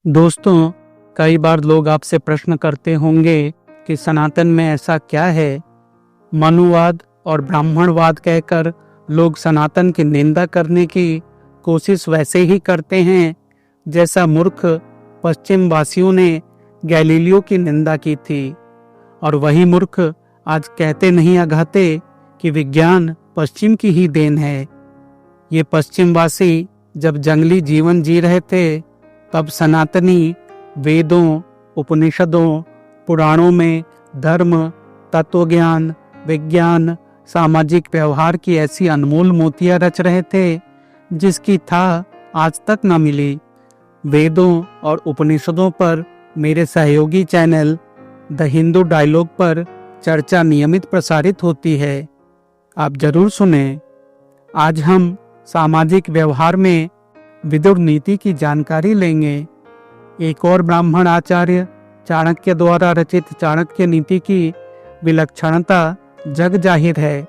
दोस्तों, कई बार लोग आपसे प्रश्न करते होंगे कि सनातन में ऐसा क्या है। मनुवाद और ब्राह्मणवाद कहकर लोग सनातन की निंदा करने की कोशिश वैसे ही करते हैं जैसा मूर्ख पश्चिम वासियों ने गैलीलियो की निंदा की थी। और वही मूर्ख आज कहते नहीं अघाते कि विज्ञान पश्चिम की ही देन है। ये पश्चिमवासी जब जंगली जीवन जी रहे थे तब सनातनी वेदों, उपनिषदों, पुराणों में धर्म, तत्वज्ञान, विज्ञान, सामाजिक व्यवहार की ऐसी अनमोल मोतियां रच रहे थे जिसकी था आज तक न मिली। वेदों और उपनिषदों पर मेरे सहयोगी चैनल द हिंदू डायलॉग पर चर्चा नियमित प्रसारित होती है। आप जरूर सुने। आज हम सामाजिक व्यवहार में विदुर नीति की जानकारी लेंगे। एक और ब्राह्मण आचार्य चाणक्य द्वारा रचित चाणक्य नीति की विलक्षणता जग जाहिर है।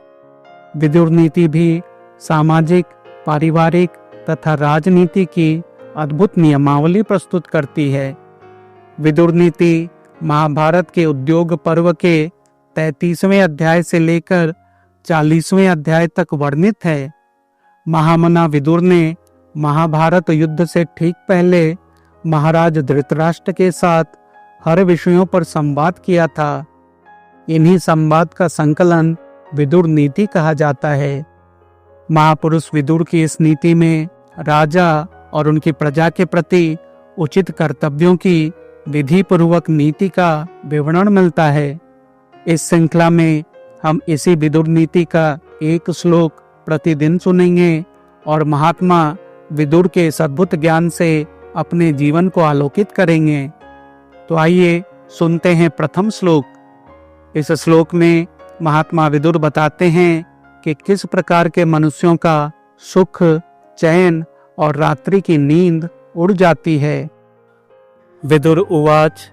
विदुर नीति भी सामाजिक, पारिवारिक तथा राजनीति की अद्भुत नियमावली प्रस्तुत करती है। विदुर नीति महाभारत के उद्योग पर्व के 33वें अध्याय से लेकर 40वें अध्याय तक वर्णित है। महामना विदुर ने महाभारत युद्ध से ठीक पहले महाराज धृतराष्ट्र के साथ हर विषयों पर संवाद किया था। इन्हीं संवाद का संकलन विदुर नीति कहा जाता है। महापुरुष विदुर की इस नीति में राजा और उनकी प्रजा के प्रति उचित कर्तव्यों की विधि पूर्वक नीति का विवरण मिलता है। इस श्रृंखला में हम इसी विदुर नीति का एक श्लोक प्रतिदिन सुनेंगे और महात्मा विदुर के इस अद्भुत ज्ञान से अपने जीवन को आलोकित करेंगे। तो आइए सुनते हैं प्रथम श्लोक। इस श्लोक में महात्मा विदुर बताते हैं कि किस प्रकार के मनुष्यों का सुख, चैन और रात्रि की नींद उड़ जाती है। विदुर उवाच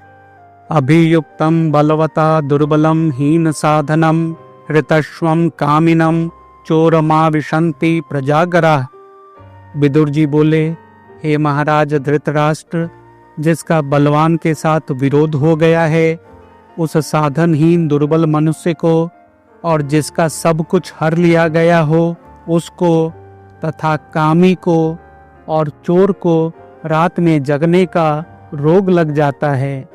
अभियुक्तं बलवता दुर्बलं हीन साधनं हृतश्वं कामिनं चोरमाविशन्ति प्रजागराः। विदुर जी बोले, हे महाराज धृतराष्ट्र, जिसका बलवान के साथ विरोध हो गया है, उस साधनहीन दुर्बल मनुष्य को और जिसका सब कुछ हर लिया गया हो उसको, तथा कामी को और चोर को रात में जगने का रोग लग जाता है।